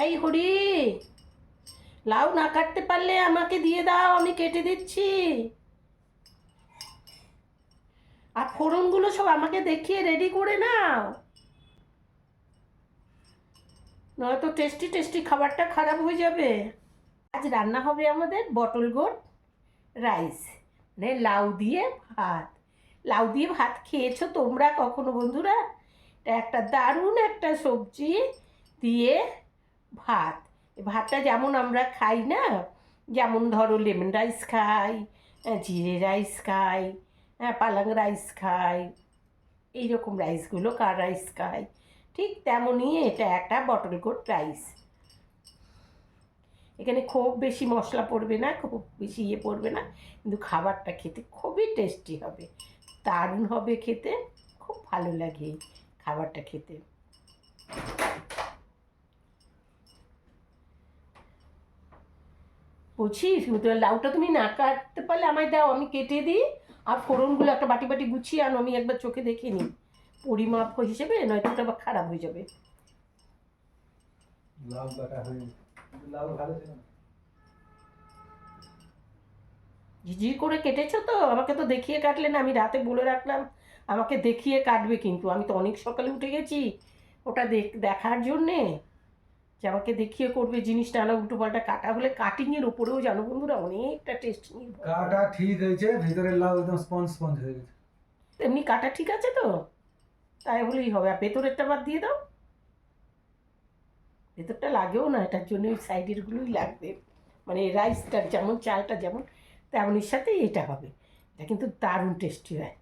এই হরি, লাউ না কাটতে পারলে আমাকে দিয়ে দাও, আমি কেটে দিচ্ছি। আর ফোড়নগুলো সব আমাকে দেখিয়ে রেডি করে নাও, নয়তো টেস্টি টেস্টি খাবারটা খারাপ হয়ে যাবে। আজ রান্না হবে আমাদের বটল গোট রাইস, মানে লাউ দিয়ে ভাত। লাউ দিয়ে ভাত খেয়েছো তোমরা কখনো বন্ধুরা? এটা একটা দারুণ একটা সবজি দিয়ে ভাত। ভাতটা যেমন আমরা খাই না, যেমন ধরো লেমন রাইস খাই, জিরে রাইস খাই, পালং রাইস খাই, এইরকম রাইসগুলো কার রাইস খাই, ঠিক তেমনই এটা একটা বটল গোট রাইস। এখানে খুব বেশি মশলা পড়বে না, খুব বেশি ইয়ে পড়বে না, কিন্তু খাবারটা খেতে খুবই টেস্টি হবে, দারুণ হবে খেতে, খুব ভালো লাগে খাবারটা খেতে। বলছি লাউটা তুমি না কাটতে পারলে আমায় দাও, আমি কেটে দিই। আর ফোড়নগুলো একটা বাটি বাটি গুছিয়ে আনো, আমি একবার চোখে দেখে নিই পরিমাপ হিসেবে, নয়তো ওটা আবার খারাপ হয়ে যাবে। লাউ কাটা হয়ে, লাউ ভালো ছিল না। ঝিঝির করে কেটেছো তো? আমাকে তো দেখিয়ে কাটলে না, আমি রাতে বলে রাখলাম আমাকে দেখিয়ে কাটবে, কিন্তু আমি তো অনেক সকালে উঠে গেছি ওটা দেখার জন্যে যে আমাকে দেখিয়ে করবে জিনিসটা, না উল্টো পাল্টা কাটা হলে কাটিংয়ের উপরেও জানো বন্ধুরা অনেকটা টেস্ট নির্ভর করে। কাটা ঠিক হয়েছে, ভিতরের লাউ একদম স্পঞ্জ স্পঞ্জ হয়ে গেছে। এমনি কাটা ঠিক আছে তো? তাই হলেই হবে। আর ভেতরেরটা বাদ দিয়ে দাও, ভেতরটা লাগেও না, এটার জন্য ওই সাইডেরগুলোই লাগবে। মানে রাইসটার যেমন, চালটা যেমন, তেমনই সাথেই এটা হবে। এটা কিন্তু দারুণ টেস্টি হয়।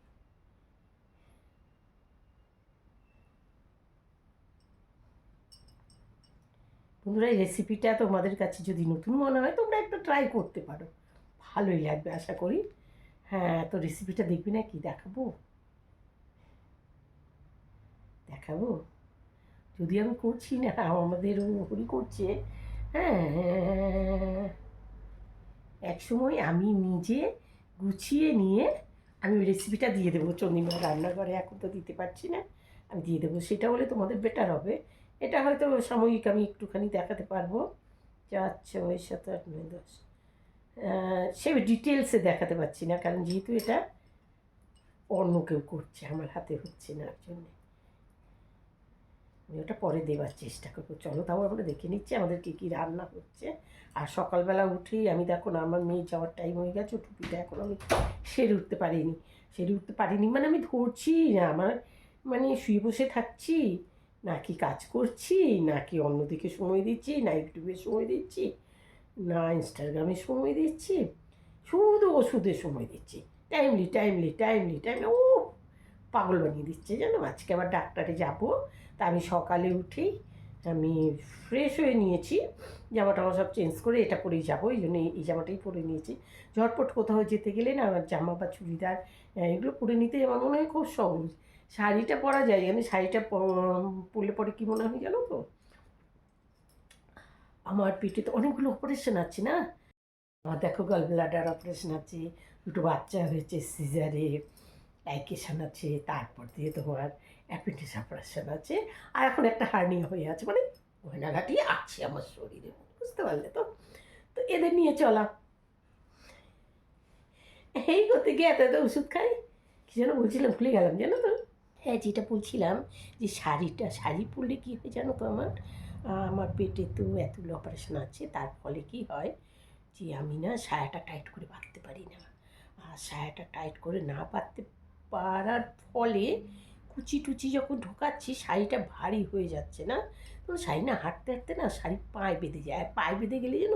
বন্ধুরা এই রেসিপিটা তোমাদের কাছে যদি নতুন মনে হয় তোমরা একটু ট্রাই করতে পারো, ভালোই লাগবে আশা করি। হ্যাঁ, তো রেসিপিটা দেখবি না কি দেখাবো? দেখাবো, যদি আমি করছি না, আমাদের হরি করছে। হ্যাঁ, এক সময় আমি নিজে গুছিয়ে নিয়ে আমি ওই রেসিপিটা দিয়ে দেবো চন্দ্রিমার রান্নাঘরে, এখন তো দিতে পারছি না, আমি দিয়ে দেবো। সেটা হলে তোমাদের বেটার হবে। এটা হয়তো সাময়িক আমি একটুখানি দেখাতে পারবো, 4 6 7 8 9 10, সে ডিটেলসে দেখাতে পারছি না, কারণ যেহেতু এটা অন্য কেউ করছে, আমার হাতে হচ্ছে না, এর জন্যে আমি ওটা পরে দেওয়ার চেষ্টা করবো। চলো তাও আমরা দেখে নিচ্ছি আমাদের কী কী রান্না হচ্ছে। আর সকালবেলা উঠেই আমি দেখো না, আমার মেয়ে যাওয়ার টাইম হয়ে গেছে, টুপিটা এখন আমি সেরে উঠতে পারিনি। সেরে উঠতে পারিনি মানে আমি ধরছি না, আমার মানে শুয়ে বসে থাকছি, নাকি কাজ করছি, নাকি অন্যদিকে সময় দিচ্ছি, না ইউটিউবে সময় দিচ্ছি, না ইনস্টাগ্রামে সময় দিচ্ছি, শুধু ওষুধে সময় দিচ্ছি। টাইমলি টাইমলি টাইমলি টাইমলি, ও পাগল বানিয়ে দিচ্ছে জানো। আজকে আবার ডাক্তারে যাব, তা আমি সকালে উঠেই আমি ফ্রেশ হয়ে নিয়েছি, জামা টামা সব চেঞ্জ করে এটা পরেই যাবো, এই জন্য এই জামাটাই পরে নিয়েছি। ঝটপট কোথাও যেতে গেলে না আমার জামা বা চুড়িদার এগুলো পরে নিতে আমার মনে হয় খুব সহজ। শাড়িটা পরা যায়, মানে শাড়িটা পরলে পরে কী মনে হয় জানো তো, আমার পেটে তো অনেকগুলো অপারেশন আছে না। আমার দেখো গল ব্লাডার অপারেশন আছে, দুটো বাচ্চা হয়েছে সিজারে, লাইকেশন আছে, তারপর দিয়ে তোমার অ্যাপেন্ডিক্স অপারেশন আছে, আর এখন একটা হার্নিয়া হয়ে আছে, মানে গয়নাঘাটি আছে আমার শরীরে, বুঝতে পারলে তো? তো এদের নিয়ে চলা, এই করতে গিয়ে এত এত ওষুধ খাই। কী যেন বলছিলাম, ভুলে গেলাম জানো তো। হ্যাঁ, যেটা বলছিলাম যে শাড়ি পরলে কী হয় জানো তো, আমার পেটে তো এতগুলো অপারেশন আছে, তার ফলে কী হয় যে আমি না সায়াটা টাইট করে বাঁধতে পারি না। আর সায়াটা টাইট করে না বাঁধতে পারার ফলে কুচি টুচি যখন ঢোকাচ্ছি শাড়িটা ভারী হয়ে যাচ্ছে না, তো শাড়ি না হাঁটতে হাঁটতে না শাড়ি পায়ে বেঁধে যায়, আর পায়ে বেঁধে গেলে যেন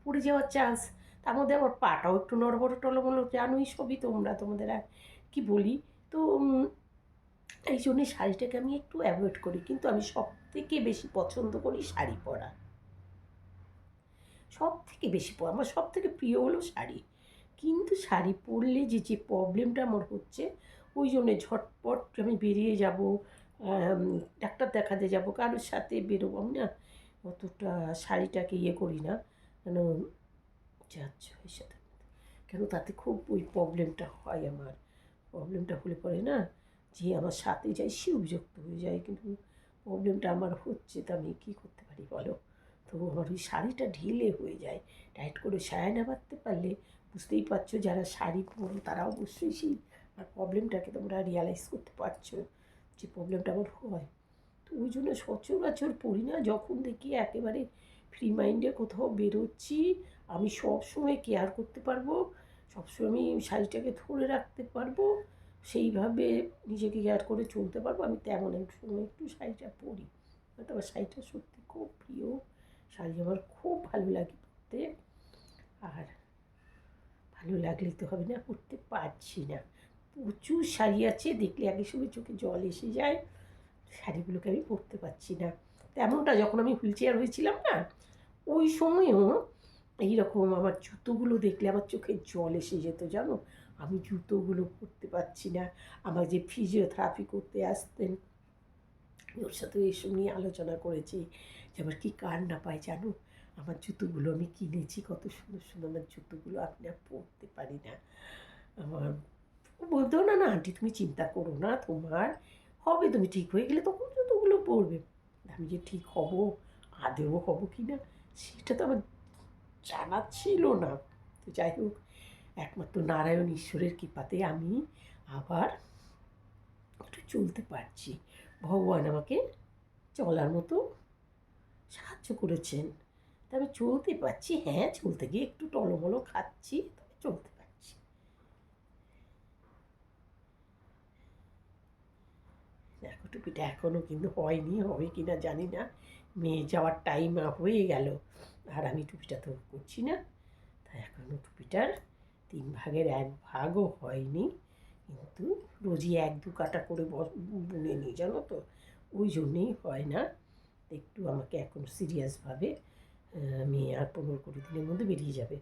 পড়ে যাওয়ার চান্স। তার মধ্যে আমার পাটাও একটু নড়বড় টলমলো, জানোই সবই তোমরা, তোমাদের আর কি বলি। তো এই জন্যে শাড়িটাকে আমি একটু অ্যাভয়েড করি, কিন্তু আমি সব থেকে বেশি পছন্দ করি শাড়ি পরা। সব থেকে বেশি আমার সব থেকে প্রিয় হলো শাড়ি। কিন্তু শাড়ি পরলে যে প্রবলেমটা আমার হচ্ছে, ওই জন্যে ঝটপট আমি বেরিয়ে যাব, ডাক্তার দেখাতে যাব, কারোর সাথে বেরোবো, আমি না অতটা শাড়িটাকে ইয়ে করি না, কেন যাচ্ছ এর সাথে, কেন তাতে খুব ওই প্রবলেমটা হয় আমার। প্রবলেমটা হলে পরে না, যে আমার সাথে যায় সে বিরক্ত হয়ে যায়, কিন্তু প্রবলেমটা আমার হচ্ছে, তা আমি কী করতে পারি বলো? তো আমার ওই শাড়িটা ঢিলে হয়ে যায়। টাইট করে সায়া না বাঁধতে পারলে বুঝতেই পারছো, যারা শাড়ি পরো তারা অবশ্যই সেই আমার প্রবলেমটাকে তোমরা রিয়ালাইজ করতে পারছো যে প্রবলেমটা আমার হয়। তো ওই জন্য সচরাচর পরি না। যখন দেখি একেবারে ফ্রি মাইন্ডে কোথাও বেরোচ্ছি, আমি সবসময় কেয়ার করতে পারবো, সবসময় আমি শাড়িটাকে ধরে রাখতে পারবো, সেইভাবে নিজেকে কেয়ার করে চলতে পারবো, আমি তেমন এক সময় একটু শাড়িটা পরি। হয়তো আমার শাড়িটা সত্যি খুব প্রিয়, শাড়ি আমার খুব ভালো লাগে পরতে। আর ভালো লাগলে তো হবে না, পরতে পারছি না। প্রচুর শাড়ি আছে, দেখলে একই সঙ্গে চোখে জল এসে যায়। শাড়িগুলোকে আমি পরতে পারছি না। তেমনটা যখন আমি হুইল চেয়ার হয়েছিলাম না, ওই সময়ও এইরকম আমার জুতোগুলো দেখলে আমার চোখে জল এসে যেত জানো। আমি জুতোগুলো পরতে পারছি না। আমার যে ফিজিওথেরাপি করতে আসতেন, ওর সাথে এসব নিয়ে আলোচনা করেছি যে আমার কী কান্না পায় জানো। আমার জুতোগুলো আমি কিনেছি, কত সুন্দর সুন্দর আমার জুতোগুলো, আমি আর পরতে পারি না। আমার বলতেও না, না আন্টি তুমি চিন্তা করো না, তোমার হবে, তুমি ঠিক হয়ে গেলে তখন জুতোগুলো পরবে। আমি যে ঠিক হব, আদেও হব কি না সেটা তো আমার জানা ছিল না। তো যাই হোক, একমাত্র নারায়ণ ঈশ্বরের কৃপাতে আমি আবার একটু চলতে পারছি। ভগবান আমাকে চলার মতো সাহায্য করেছেন, তা আমি চলতে পারছি। হ্যাঁ, চলতে গিয়ে একটু টলমলো খাচ্ছি, তবে চলতে পারছি। দেখো টুপিটা এখনও কিন্তু হয়নি, হবে কি না জানি না। মেয়ে যাওয়ার টাইম হয়ে গেল আর আমি টুপিটা তো করছি না, তাই এখনও টুপিটার 3 ভাগের 1 ভাগও হয়নি। কিন্তু রোজই 1-2 কাটা করে বুনে নিই জানো তো, ওই জন্যেই হয় না। একটু আমাকে এখন সিরিয়াসভাবে, মেয়ে আর 15-20 দিনের মধ্যে বেরিয়ে যাবে,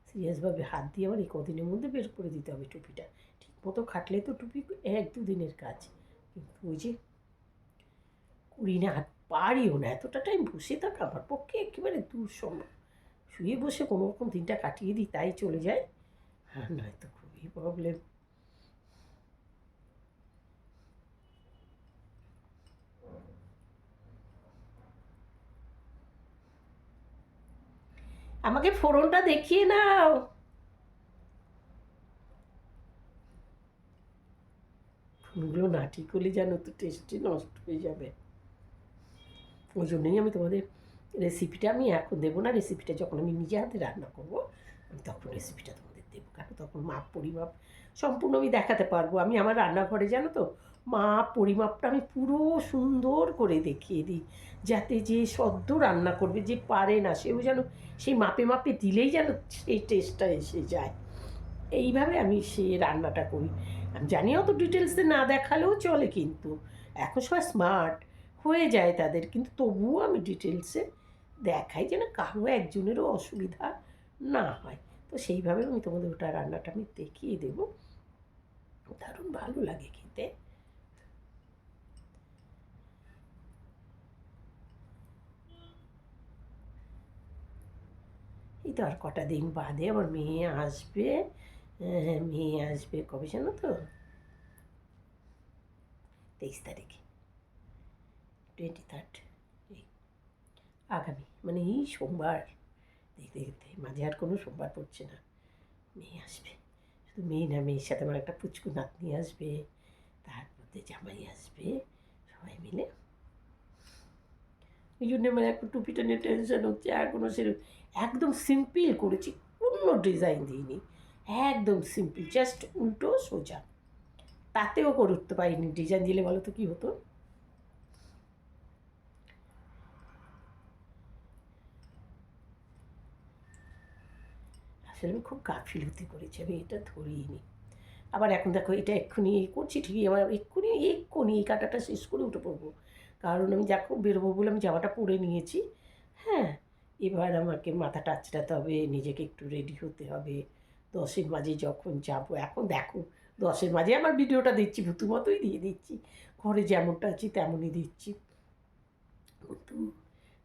সিরিয়াসভাবে হাত দিয়ে আমার এই কদিনের মধ্যে বের করে দিতে হবে টুপিটা। ঠিক মতো খাটলে তো টুপি 1-2 দিনের কাজ, কিন্তু ওই যে করি না, আর পারিও না। এতটা টাইম বসে থাকা আমার পক্ষে একেবারে দুঃসম্ভব। শুয়ে বসে কোনো রকম দিনটা কাটিয়ে দিই, তাই চলে যায়। আর নয়তো খুবই প্রবলেম। আমাকে ফোড়নটা দেখিয়ে নাও। ফোনগুলো না ঠিক হলে জানো তো টেস্টই নষ্ট হয়ে যাবে। ওই জন্যই আমি তোমাদের রেসিপিটা আমি এখন দেবো না। রেসিপিটা যখন আমি নিজে হাতে রান্না করবো, আমি তখন রেসিপিটা তোমাদের দেবো, কারণ তখন মাপ পরিমাপ সম্পূর্ণ আমি দেখাতে পারবো। আমি আমার রান্নাঘরে জানো তো মাপ পরিমাপটা আমি পুরো সুন্দর করে দেখিয়ে দিই, যাতে যে সদ্য রান্না করবে, যে পারে না, সেও যেন সেই মাপে মাপে দিলেই যেন সেই টেস্টটা এসে যায়। এইভাবে আমি সে রান্নাটা করি। আমি জানি অত ডিটেলসে না দেখালেও চলে, কিন্তু এখন সবাই স্মার্ট হয়ে যায় তাদের, কিন্তু তবুও আমি ডিটেলসে দেখাই যেন কারো একজনেরও অসুবিধা না হয়। তো সেইভাবে আমি তোমাদের ওটা রান্নাটা আমি দেখিয়ে দেবো। দারুণ ভালো লাগে খেতে। এই তো আর কটা দিন বাদে আমার মেয়ে আসবে। মেয়ে আসবে কবে জানো তো? 23 তারিখে, 23rd, এই আগামী মানে এই সোমবার। দেখতে দেখতে মাঝে আর কোনো সোমবার পড়ছে না, মেয়ে আসবে। শুধু মেয়ে না, মেয়ের সাথে আমার একটা পুচকু নাতনি আসবে, তারপরে জামাই আসবে, সবাই মিলে। এই জন্য আমার একটু টুপিটা নিয়ে টেনশন হচ্ছে। এখনও সেরকম একদম সিম্পল করেছি, কোনো ডিজাইন দিইনি, একদম সিম্পল, জাস্ট উল্টো সোজা। তাতেও করে উঠতে পারিনি, ডিজাইন দিলে বলো তো কী হতো। আসলে আমি খুব গাফিলতি করেছি, আমি এটা ধরিনি। আবার এখন দেখো এটা এক্ষুনি করছি ঠিকই, আমার এক্ষুনি এই কাটাটা শেষ করে উঠে পড়বো, কারণ আমি দেখো বেরোবো বলে আমি জামাটা পরে নিয়েছি। হ্যাঁ, এবার আমাকে মাথাটা আঁচড়াতে হবে, নিজেকে একটু রেডি হতে হবে। 10-এর মাঝে যখন যাবো, এখন দেখো 10-এর মাঝে আমার ভিডিওটা দিচ্ছি, ভূতু মতোই দিয়ে দিচ্ছি, ঘরে যেমনটা আছি তেমনই দিচ্ছি। কিন্তু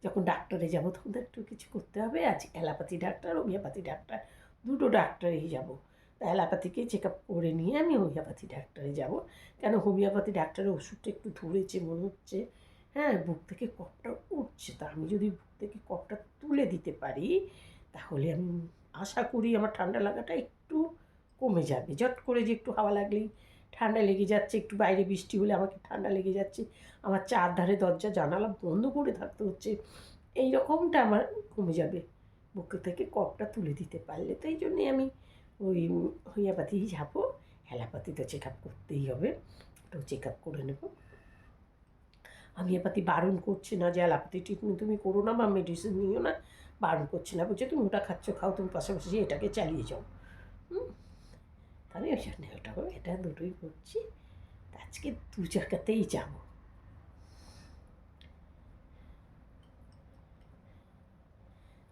যখন ডাক্তারে যাবো তখন তো একটু কিছু করতে হবে। আজ অ্যালোপ্যাথি ডাক্তার, হোমিওপ্যাথি ডাক্তার, দুটো ডাক্তারেই যাবো। অ্যালোপ্যাথিকে চেক আপ করে নিয়ে আমি হোমিওপ্যাথি ডাক্তারে যাব। কেন হোমিওপ্যাথি ডাক্তারের ওষুধটা একটু ধরেছে মনে হচ্ছে, হ্যাঁ, বুক থেকে কফটা উঠছে, তা আমি যদি বুক থেকে কফটা তুলে দিতে পারি তাহলে আমি আশা করি আমার ঠান্ডা লাগাটা একটু কমে যাবে। ঝট করে যে একটু হাওয়া লাগলেই ঠান্ডা লেগে যাচ্ছে, একটু বাইরে বৃষ্টি হলে আমাকে ঠান্ডা লেগে যাচ্ছে, আমার চারধারে দরজা জানালা বন্ধ করে থাকতে হচ্ছে, এই রকমটা আমার কমে যাবে বুক থেকে কফটা তুলে দিতে পারলে। তো এই জন্যে আমি ওই হোমিওপ্যাথিই যাবো। অ্যালোপ্যাথি তো চেক আপ করতেই হবে, ওটাও চেক আপ করে নেব। হোমিওপ্যাথি বারণ করছে না যে অ্যালোপ্যাথি ট্রিটমেন্ট তুমি করো না বা মেডিসিন নিও না, বারণ করছে না, বলছে তুমি ওটা খাচ্ছ খাও, তুমি পাশাপাশি এটাকে চালিয়ে যাও। আমি ওই জন্য এটা দুটোই করছি। আজকে 2 জায়গাতেই যাবো।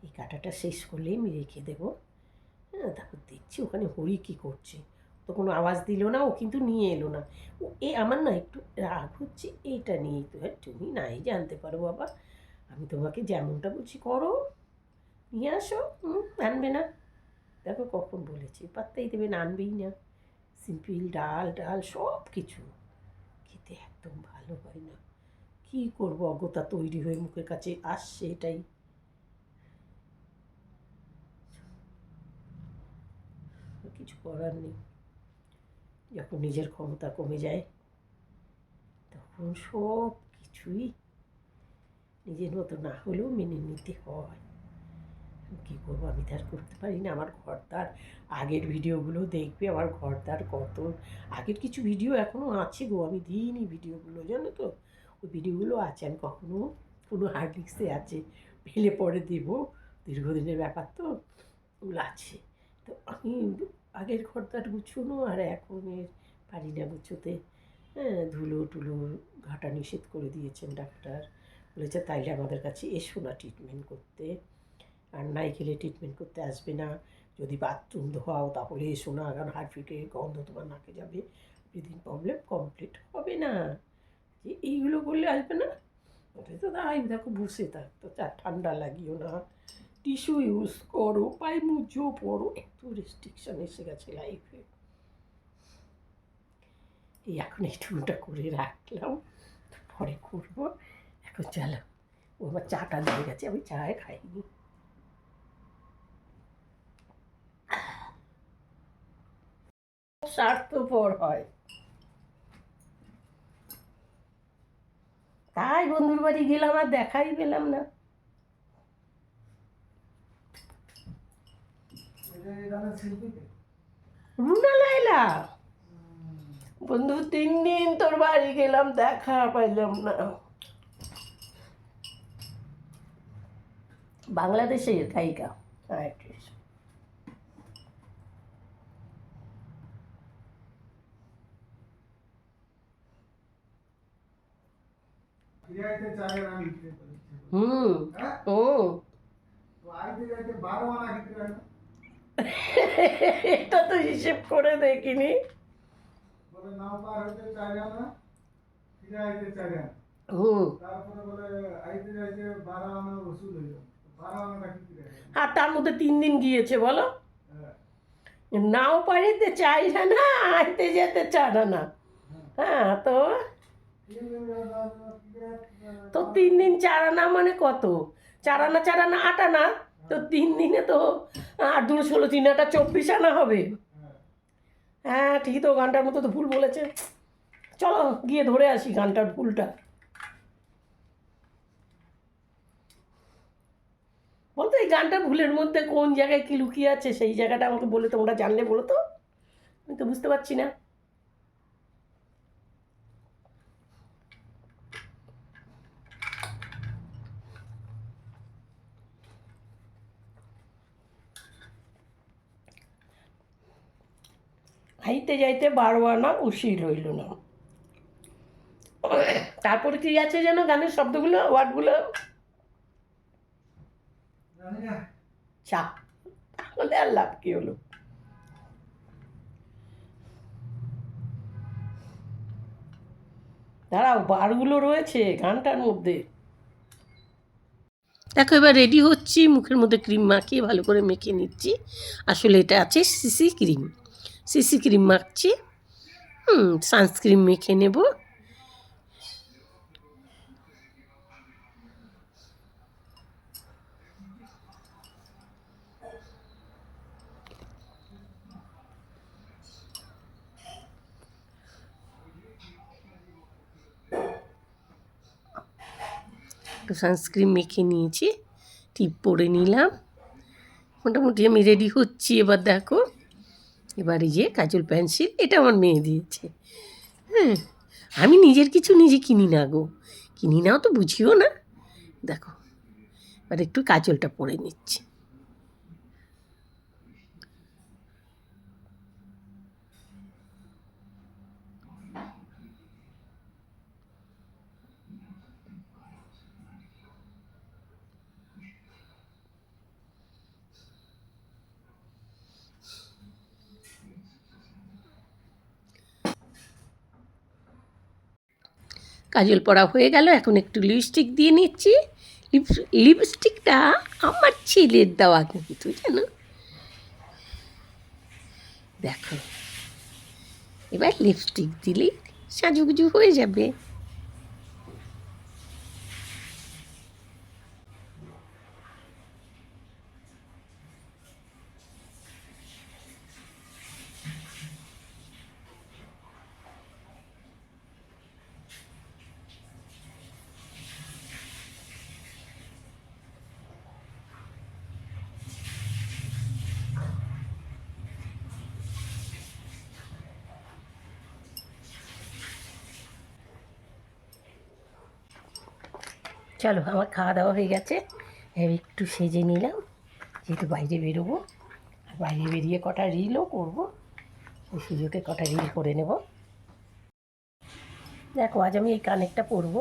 এই কাটাটা শেষ করলেই আমি রেখে দেবো। হ্যাঁ, তারপর দেখছি ওখানে হরি কী করছে, তো কোনো আওয়াজ দিল না, ও কিন্তু নিয়ে এলো না। ও আমার না একটু রাগ হচ্ছে এইটা নিয়েই, তো হ্যাঁ তুমি নাই জানতে পারো বাবা, আমি তোমাকে যেমনটা বলছি করো, নিয়ে আসো, আনবে না। দেখো কখন বলেছি, পাত্তাই দেবে না, আনবেই না। সিম্পল ডাল সব কিছু খেতে একদম ভালো হয় না, কী করবো, অজ্ঞতা তৈরি হয়ে মুখের কাছে আসছে, এটাই। কিছু করার নেই, যখন নিজের ক্ষমতা কমে যায় তখন সব কিছুই নিজের মতো না হলেও মেনে নিতে হয়। কী করবো, আমি তার করতে পারি না। আমার ঘরদার আগের ভিডিওগুলো দেখবে, আমার ঘরদার কত আগের কিছু ভিডিও এখনও আছে গো, আমি দিইনি ভিডিওগুলো, জানো তো, ওই ভিডিওগুলো আছে, আমি কখনো কোনো হার্ড ডিস্কে আছে, ফেলে পরে দেবো, দীর্ঘদিনের ব্যাপার তো, ওগুলো আছে। তো আমি আগের ঘরদার গুছোনো আর এখনের পারি না গুছোতে। হ্যাঁ, ধুলো টুলো ঘাটা নিষেধ করে দিয়েছেন ডাক্তার, বলেছে তাইলে আমাদের কাছে এসো না ট্রিটমেন্ট করতে, আর নাই গেলে ট্রিটমেন্ট করতে আসবে না, যদি বাথরুম ধোয়াও তাহলে এসো না, কারণ হারপিকের গন্ধ তোমার নাকে যাবে, ব্রিদিং প্রবলেম কমপ্লিট হবে না, যে এইগুলো করলে আসবে না। ওটাই তো তাই, দেখো বসে থাকতো, ঠান্ডা লাগিও না, টিস্যু ইউজ করো, পায়ে মুজো পড়ো, এত রেস্ট্রিকশান এসে গেছে লাইফে। এই এখন এই টুলটা করে রাখলাম, পরে করবো। এখন চলো, ও আবার চাটা দিয়ে গেছে, আমি চায় খাইনি। স্বার্থপর হয়, তাই বন্ধুর বাড়ি গেলাম আর দেখাই পেলাম না। রুনা লাইলা, বন্ধু 3 দিন তোর বাড়ি গেলাম, দেখা পাইলাম না। বাংলাদেশের গায়িকা, অ্যাক্ট্রেস। হুম, ও এটা তো হিসেব করে দেখিনি। আর তার মধ্যে 3 দিন গিয়েছে বলো, নাও পারিতে চাই না, আইতে যেতে চায় না। হ্যাঁ, তো 3 দিন 4 আনা মানে কত, 4 আনা 8 আনা, তো 3 দিনে তো 8 2 16 3 আটা 24 আনা হবে। হ্যাঁ ঠিকই তো, গানটার মতো তো ভুল বলেছে। চলো গিয়ে ধরে আসি গানটার ভুলটা। বলতো এই গানটার ভুলের মধ্যে কোন জায়গায় কি লুকিয়ে আছে, সেই জায়গাটা আমাকে বলে, তোমরা জানলে বলো তো, আমি তো বুঝতে পারছি না। হাইতে যাইতে 12 আনা উশির রইল না। তারপরে কি আছে যেন গানের শব্দগুলো, ওয়ার্ডগুলো, চা, তাহলে আর লাভ কি হলো। দাঁড়াও, বারগুলো রয়েছে গানটার মধ্যে। দেখো এবার রেডি হচ্ছি, মুখের মধ্যে ক্রিম মাখিয়ে ভালো করে মেখে নিচ্ছি। আসলে এটা আছে সিসি ক্রিম, সিসি ক্রিম মাখছি। সানস্ক্রিন মেখে নেব। একটু সানস্ক্রিন মেখে নিয়েছি, টিপ পরে নিলাম, মোটামুটি আমি রেডি হচ্ছি। এবার দেখো, এবার এই যে কাজল পেন্সিল, এটা আমার মেয়ে দিয়েছে। হ্যাঁ, আমি নিজের কিছু নিজে কিনি না গো, কিনি নাও তো বুঝিও না। দেখো, এবার একটু কাজলটা পরে নিচ্ছি। কাজল পরা হয়ে গেল, এখন একটু লিপস্টিক দিয়ে নিচ্ছি। লিপস্টিকটা আমার ছেলের দেওয়া কিন্তু, জানো। দেখো, এবার লিপস্টিক দিলে সাজুগুজু হয়ে যাবে। চলো, আমার খাওয়া দাওয়া হয়ে গেছে, এবার একটু সেজে নিলাম, যেহেতু বাইরে বেরোবো। আর বাইরে বেরিয়ে কটা রিলও করবো, ওই সুযোগে কটা রিল করে নেব। দেখো, আজ আমি এই কানেরটা পরবো।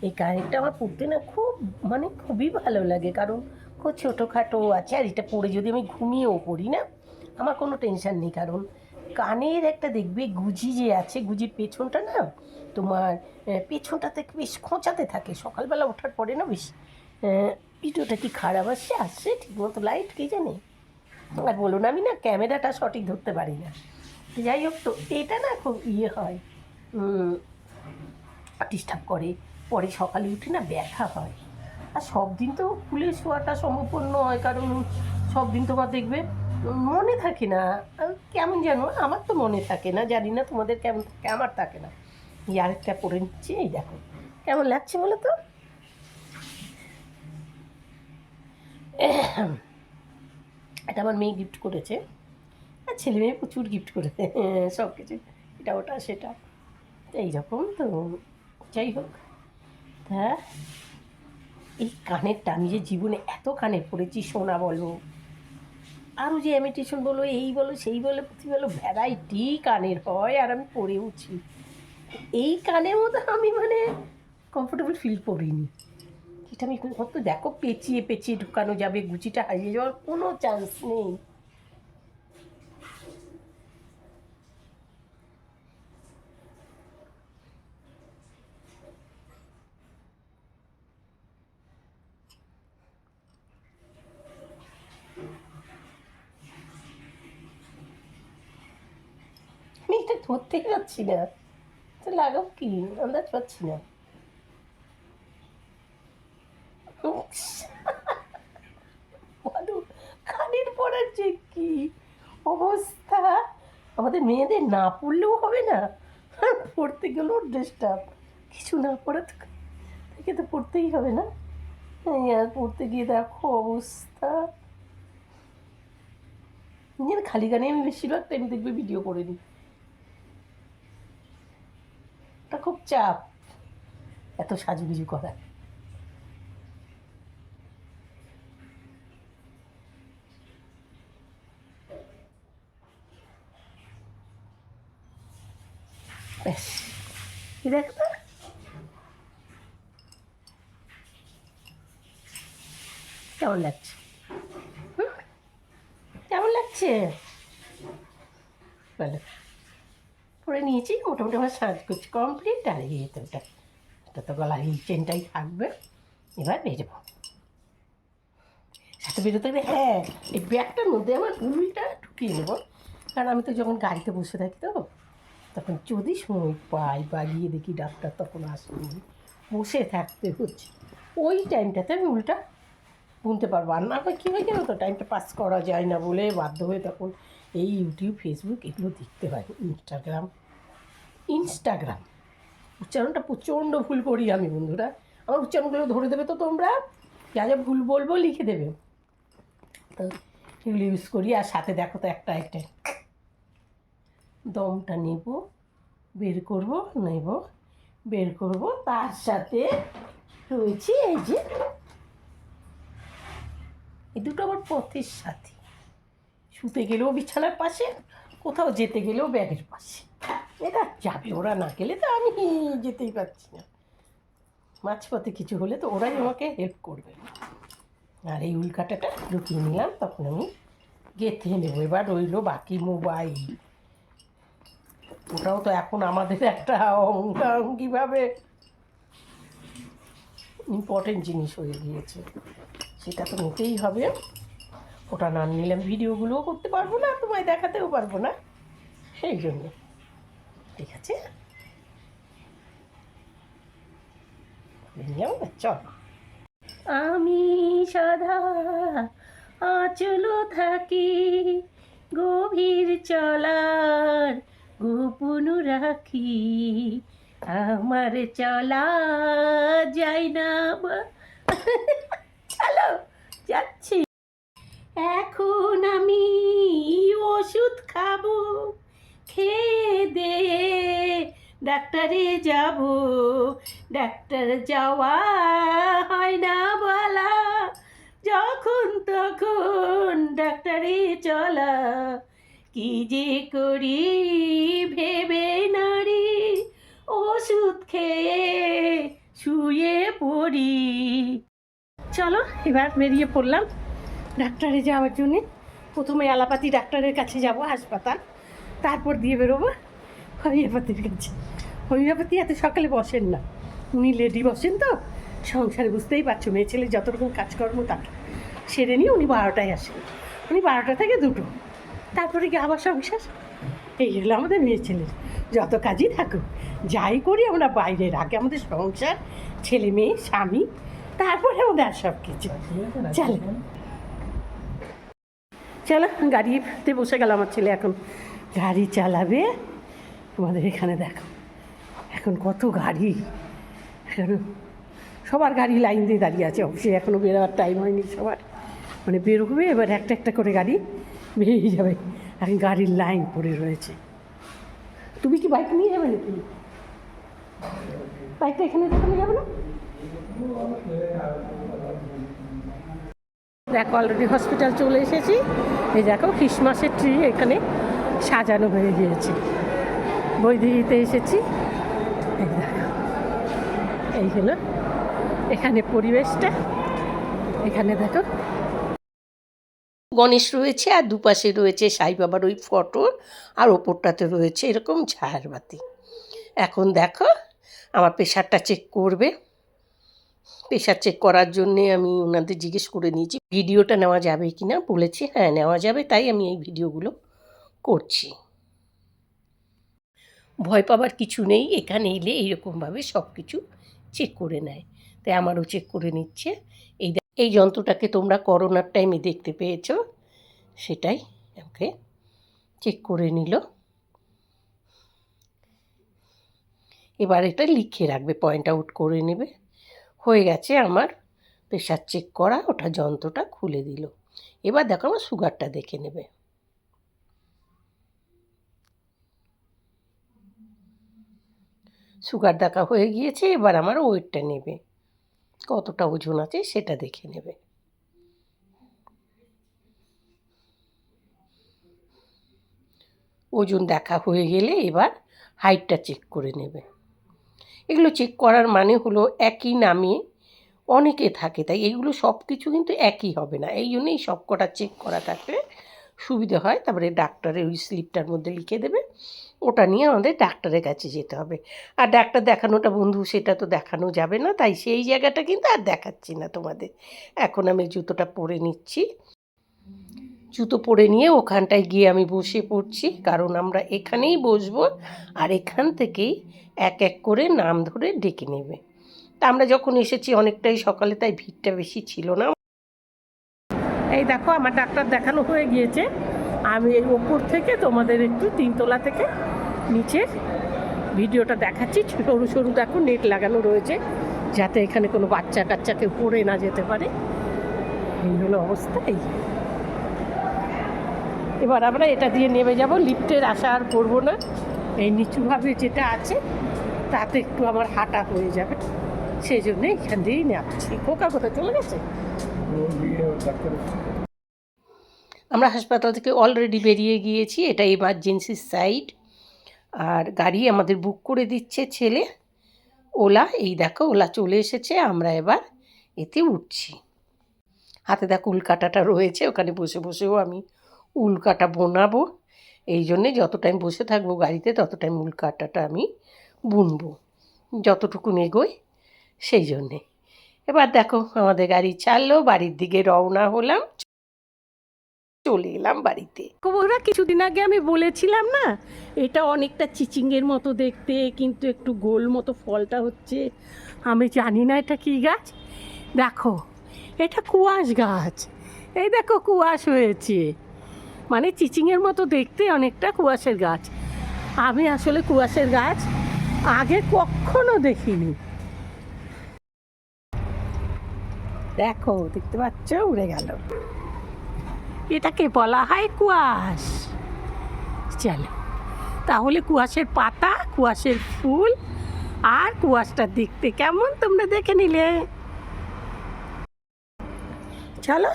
এই কানেরটা আমার পরতে না খুব, মানে খুবই ভালো লাগে, কারণ খুব ছোটোখাটো আছে, আর এটা পরে যদি আমি ঘুমিয়েও পড়ি না, আমার কোনো টেনশান নেই। কারণ কানের একটা দেখবে গুজি যে আছে, গুজির পেছনটা না তোমার পেছনটাতে বেশ খোঁচাতে থাকে, সকালবেলা ওঠার পরে না বেশ ভিডিওটা কি খারাপ আসছে ঠিকমতো লাইট কে জানে। আর বলো না, আমি না ক্যামেরাটা সঠিক ধরতে পারি না। যাই হোক, তো এটা না খুব হয়, ডিস্টার্ব করে, পরে সকালে উঠে না ব্যথা হয়। আর সব দিন তো খুলে শোয়াটা সম্ভব নয়, কারণ সব দিন তোমার দেখবে মনে থাকে না, কেমন যেন আমার তো মনে থাকে না, জানি না তোমাদের কেমন থাকে, আমার থাকে না। এই আরেকটা পরে নিচ্ছি, এই দেখো কেমন লাগছে বলো তো। এটা আমার মেয়ে গিফট করেছে, আর ছেলে মেয়ে প্রচুর গিফট করেছে, সব কিছু, এটা ওটা সেটা, এইরকম তো। যাই হোক, তা এই কানেরটা আমি যে জীবনে এত কানের পরেছি, সোনা বলো, আরও যে ইমিটেশন বলো, এই বলো সেই বলো পুঁথি বলো, ভ্যারাইটি কানের হয়, আর আমি পরেওছি। এই কানের মতো আমি মানে কমফোর্টেবল ফিল করিনি। এটা আমি কত দেখো, পেঁচিয়ে পেঁচিয়ে ঢুকানো যাবে, গুচিটা হারিয়ে যাওয়ার কোনো চান্স নেই। আমি এটা ধরতেই পারছি না, তো লাগাও কি আন্দাজ পাচ্ছি না। বলো, কানের পরার যে কি অবস্থা, আমাদের মেয়েদের না পড়লেও হবে না, পড়তে গেলেও ডিস্টার্ব, কিছু না পড়ে তো থেকে তো পড়তেই হবে না। এই আর পড়তে গিয়ে দেখো অবস্থা, নিজের খালি গানে আমি বেশিরভাগ টাইম দেখবে ভিডিও করে নিই, এটা খুব চাপ এত সাজুগুজু করা। ব্যাস, দেখো তো কেমন লাগছে, কেমন লাগছে বলো। পরে নিয়েছি, মোটামুটি আমার সাজগোজ কমপ্লিট, আর এই তো ওটা, ওটা তো গলার এই চেনটাই থাকবে। এবার বেরোবো, সাথে বেরোতে গেলে হ্যাঁ, এই ব্যাগটার মধ্যে আমার উলটা ঢুকিয়ে নেবো, কারণ আমি তো যখন গাড়িতে বসে থাকি তো, তখন যদি সময় পাই বা গিয়ে দেখি ডাক্তার তখন আসেনি, বসে থাকতে হচ্ছে, ওই টাইমটাতে আমি উলটা বুনতে পারবো। আর না হয় কী হয় কেন তো, টাইমটা পাস করা যায় না বলে বাধ্য হয়ে তখন এই ইউটিউব ফেসবুক এগুলো দেখতে হয়। ইনস্টাগ্রাম উচ্চারণটা প্রচণ্ড ভুল করি আমি বন্ধুরা, আমার উচ্চারণগুলো ধরে দেবে তো তোমরা, যা যা ভুল বলবো লিখে দেবে, তো এগুলো ইউজ করি। আর সাথে দেখো তো একটা দমটা নেব, বের করব, তার সাথে রয়েছে এই যে এই দুটো আমার পথের সাথী, শুতে গেলেও বিছানার পাশে, কোথাও যেতে গেলেও ব্যাগের পাশে। এটা যাবে, ওরা না গেলে তো আমি যেতেই পারছি না, মাঝপথে কিছু হলে তো ওরাই আমাকে হেল্প করবে। আর এই উল্কাটাটা ঢুকিয়ে নিলাম, তখন আমি গেঁথে নেবো। এবার রইলো বাকি মোবাইল, ওটাও তো এখন আমাদের একটা অঙ্গাঙ্গিভাবে ইম্পর্টেন্ট জিনিস হয়ে গিয়েছে, সেটা তো নিতেই হবে। ওটা না নিলাম ভিডিওগুলোও করতে পারবো না, তোমায় দেখাতেও পারবো না, সেই জন্য। ঠিক আছে, নিলাম, চল। আমি সদা আচল থাকি, গভীর চলার গোপন রাখি, আমার চলা যায় না। চলো যাচ্ছি। এখন আমি ওষুধ খাবো, খেয়ে দে ডাক্তারে যাব, ডাক্তার যাওয়া হয় না বলা, যখন তখন ডাক্তারে চলা, কি যে করি ভেবে নারী, ওষুধ খেয়ে শুয়ে পড়ি। চলো এবার বেরিয়ে পড়লাম ডাক্তারে যাওয়ার জন্যে। প্রথমে অ্যালোপ্যাথি ডাক্তারের কাছে যাব, হাসপাতাল, তারপর দিয়ে বেরোবো হোমিওপ্যাথির কাছে। হোমিওপ্যাথি এত সকালে বসেন না, উনি লেডি বসেন তো সংসারে, বুঝতেই পারছো, মেয়ে ছেলে যত রকম কাজকর্ম তাকে সেরে নিয়ে উনি 12টায় আসেন, উনি 12টা থেকে 2টো, তারপরে কি আবার সংসার। এই হলো আমাদের মেয়ে ছেলের, যত কাজই থাকুক, যাই করি আমরা বাইরের, আগে আমাদের সংসার, ছেলে মেয়ে স্বামী, তারপরে আমাদের আর সব কিছু। চলো চলো, গাড়িতে বসে গেল আমার ছেলে, এখন গাড়ি চালাবে। তোমাদের এখানে দেখো এখন কত গাড়ি, এখন সবার গাড়ি লাইন দিয়ে দাঁড়িয়ে আছে, অফিসে এখনও বেরোবার টাইম হয়নি সবার, মানে বেরোবে এবার একটা একটা করে গাড়ি বেরিয়ে যাবে, এখন গাড়ির লাইন পড়ে রয়েছে। তুমি কি বাইক নিয়ে যাবে নাকি? বাইকটা এখানে দেখানো যাবে না? দেখো অলরেডি হসপিটাল চলে এসেছি। এই দেখো ক্রিসমাসের ট্রি এখানে সাজানো হয়ে গিয়েছে, বৈদিতে এসেছি। এই দেখো, এই হলো এখানে পরিবেশটা, এখানে দেখো গণেশ রয়েছে, আর দুপাশে রয়েছে সাই বাবার ওই ফটো, আর ওপরটাতে রয়েছে এরকম ঝাড়বাতি। এখন দেখো আমার প্রেশারটা চেক করবে, প্রেশার চেক করার জন্যে আমি ওনাদের জিজ্ঞেস করে নিয়েছি ভিডিওটা নেওয়া যাবে কি না, বলেছি হ্যাঁ নেওয়া যাবে, তাই আমি এই ভিডিওগুলো করছি। ভয় পাবার কিছু নেই, এখানে এলে এইরকমভাবে সব কিছু চেক করে নেয়, তাই আমারও চেক করে নিচ্ছে। এই যন্ত্রটাকে তোমরা করোনার টাইমে দেখতে পেয়েছো, সেটাই ওকে চেক করে নিল। এবার এটা লিখে রাখবে, পয়েন্ট আউট করে নেবে। হয়ে গেছে আমার প্রেশার চেক করা, ওটা যন্ত্রটা খুলে দিল। এবার দেখো আমার সুগারটা দেখে নেবে। সুগার দেখা হয়ে গিয়েছে, এবার আমার ওয়েটটা নেবে, কতটা ওজন আছে সেটা দেখে নেবে। ওজন দেখা হয়ে গেলে এবার হাইটটা চেক করে নেবে। এগুলো চেক করার মানে হলো একই নামে অনেকে থাকে, তাই এইগুলো সব কিছু কিন্তু একই হবে না, এই জন্যই সব কটা চেক করা থাকলে সুবিধে হয়। তারপরে ডাক্তারের ওই স্লিপটার মধ্যে লিখে দেবে, ওটা নিয়ে আমাদের ডাক্তারের কাছে যেতে হবে। আর ডাক্তার দেখানোটা বন্ধু, সেটা তো দেখানো যাবে না, তাই সেই জায়গাটা কিন্তু আর দেখাচ্ছি না তোমাদের। এখন আমি জুতোটা পরে নিচ্ছি, জুতো পরে নিয়ে ওখানটায় গিয়ে আমি বসে পড়ছি, কারণ আমরা এখানেই বসবো, আর এখান থেকেই এক এক করে নাম ধরে ডেকে নেবে। তা আমরা যখন এসেছি অনেকটাই সকালে, তাই ভিড়টা বেশি ছিল না। এই দেখো আমার ডাক্তার দেখানো হয়ে গিয়েছে, আমি এই ওপর থেকে তোমাদের একটু 3তলা থেকে নিচের ভিডিওটা দেখাচ্ছি। সরু সরু দেখো নেট লাগানো রয়েছে, যাতে এখানে কোনো বাচ্চা কাচ্চাকে পড়ে না যেতে পারে। এই হলো অবস্থা। এই এবার আমরা এটা দিয়ে নেমে যাব, লিফটের আশা আর করবো না। এই নিচুভাবে যেটা আছে তাতে একটু আমার হাঁটা হয়ে যাবে, সেই জন্যে এখান দিয়েই নামছি। খোকা কোথায় চলে গেছে? আমরা হাসপাতাল থেকে অলরেডি বেরিয়ে গিয়েছি। এটা এমার্জেন্সি সাইড, আর গাড়ি আমাদের বুক করে দিচ্ছে ছেলে, ওলা। এই দেখো ওলা চলে এসেছে, আমরা এবার এতে উঠছি। হাতে দেখো উল্কাটাটা রয়েছে, ওখানে বসে বসেও আমি উল্কাটা বোনাবো। এই জন্যে যত টাইম বসে থাকবো গাড়িতে তত টাইম উল্কাটাটা আমি বুনবো, যতটুকু এগোই সেই জন্যে। এবার দেখো আমাদের গাড়ি ছাড়লো, বাড়ির দিকে রওনা হলাম, চলে এলাম বাড়িতে। ওরা কিছুদিন আগে আমি বলেছিলাম না, এটা অনেকটা চিচিংয়ের মতো দেখতে, কিন্তু একটু গোল মতো ফলটা হচ্ছে। আমি জানি না এটা কী গাছ। দেখো এটা কুয়াশ গাছ, এই দেখো কুয়াশ হয়েছে, মানে চিচিংয়ের মতো দেখতে অনেকটা কুয়াশের গাছ। আমি আসলে কুয়াশের গাছ আগে কখনো দেখিনি। দেখো দেখতে পাচ্ছ, উড়ে গেল। এটাকে বলা হয় কুয়াশ। চলো তাহলে কুয়াশের পাতা, কুয়াশের ফুল আর কুয়াশটা দেখতে কেমন তোমরা দেখে নিলে। চলো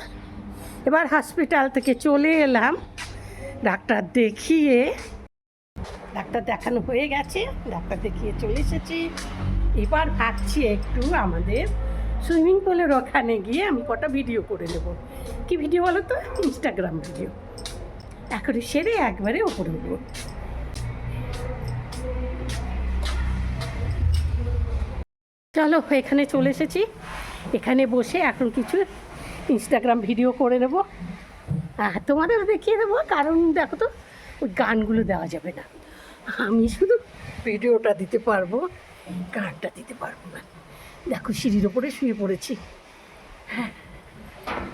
এবার হসপিটাল থেকে চলে এলাম, ডাক্তার দেখিয়ে, ডাক্তার দেখানো হয়ে গেছে, ডাক্তার দেখিয়ে চলে এসেছি। এবার ভাবছি একটু আমাদের সুইমিং পুলের ওখানে গিয়ে আমি কটা ভিডিও করে নেব। কি ভিডিও বলো তো? Instagram video. এখন সেরে একবারে ওপরে উঠবো। চলো এখানে চলে এসেছি, এখানে বসে এখন কিছু ইনস্টাগ্রাম ভিডিও করে নেব, আর তোমাদের দেখিয়ে দেবো। কারণ দেখো তো ওই গানগুলো দেওয়া যাবে না, আমি শুধু ভিডিওটা দিতে পারবো, গানটা দিতে পারবো না। দেখো সিঁড়ির ওপরে শুয়ে পড়েছি। হ্যাঁ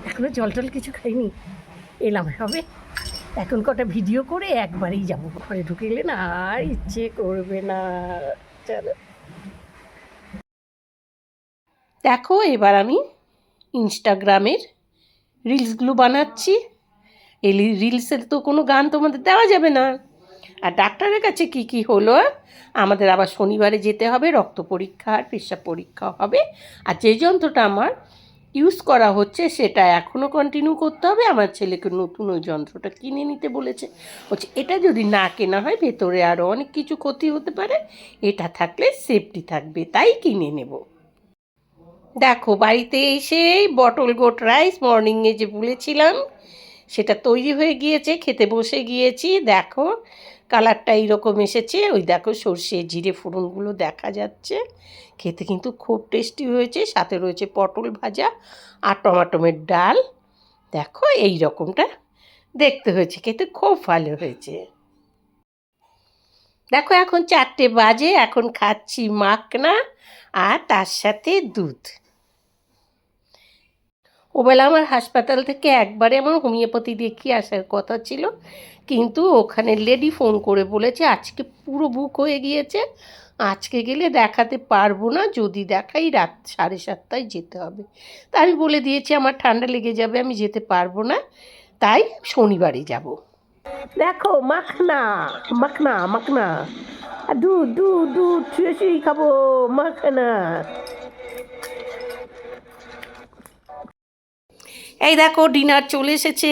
এখনো জল টল কিছু খাইনি, এলাম হবে এখন কটা ভিডিও করে একবারেই যাবো। ঘরে ঢুকে গেলে না আর ইচ্ছে করবে না। চলো দেখো এবার আমি ইনস্টাগ্রামের রিলসগুলো বানাচ্ছি। এই রিলসের তো কোনো গান তোমাদের দেওয়া যাবে না। আর ডাক্তারের কাছে কি কি হলো, আমাদের আবার শনিবারে যেতে হবে, রক্ত পরীক্ষা আর পেশাব পরীক্ষা হবে। আর যে যন্ত্রটা আমার ইউজ করা হচ্ছে সেটা এখনও কন্টিনিউ করতে হবে। আমার ছেলেকে নতুন ওই যন্ত্রটা কিনে নিতে বলেছে, বলছে এটা যদি না কেনা হয় ভেতরে আরও অনেক কিছু ক্ষতি হতে পারে, এটা থাকলে সেফটি থাকবে, তাই কিনে নেব। দেখো বাড়িতে এসেই বটল গোট রাইস মর্নিংয়ে যে বলেছিলাম সেটা তৈরি হয়ে গিয়েছে, খেতে বসে গিয়েছি। দেখো কালারটা এইরকম এসেছে, ওই দেখো সর্ষে জিরে ফোড়নগুলো দেখা যাচ্ছে। খেতে কিন্তু খুব টেস্টি হয়েছে, সাথে রয়েছে পটল ভাজা আর টমাটোমের ডাল। দেখো এই রকমটা দেখতে হয়েছে, খেতে খুব ভালো হয়েছে। দেখো এখন 4টে বাজে, এখন খাচ্ছি মাখনা আর তার সাথে দুধ। ওবেলা আমার হাসপাতাল থেকে একবারে আমার হোমিওপ্যাথি দেখিয়ে আসার কথা ছিল, কিন্তু ওখানে লেডি ফোন করে বলেছে আজকে পুরো বুক হয়ে গিয়েছে, আজকে গেলে দেখাতে পারবো না, যদি দেখাই রাত 7:30টায় যেতে হবে। তা আমি বলে দিয়েছি আমার ঠান্ডা লেগে যাবে, আমি যেতে পারবো না, তাই শনিবারে যাব। দেখো মাখনা মাখনা মাখনা, দুধ দুধ দুধ শুয়ে শুয়েই খাবো মাখনা। এই দেখো ডিনার চলে এসেছে,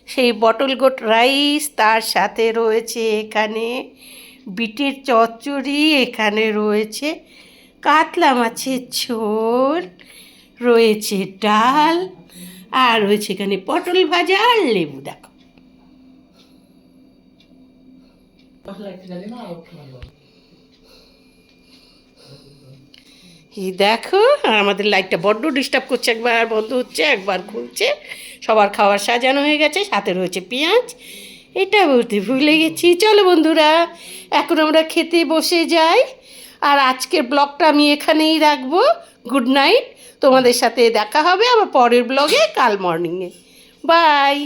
সেই বটল গোট রাইস, তার সাথে রয়েছে এখানে বিটের চচ্চড়ি, এখানে রয়েছে কাতলা মাছের ঝোল, রয়েছে ডাল, আর রয়েছে এখানে পটল ভাজা আর লেবু। দেখো এই দেখো, আর আমাদের লাইটটা বড্ড ডিস্টার্ব করছে, একবার বন্ধ হচ্ছে একবার খুলছে। সবার খাবার সাজানো হয়ে গেছে, সাথে রয়েছে পেঁয়াজ, এটা বলতে ভুলে গেছি। চলো বন্ধুরা এখন আমরা খেতে বসে যাই, আর আজকের ব্লগটা আমি এখানেই রাখবো। গুড নাইট, তোমাদের সাথে দেখা হবে আবার পরের ব্লগে কাল মর্নিংয়ে। বাই।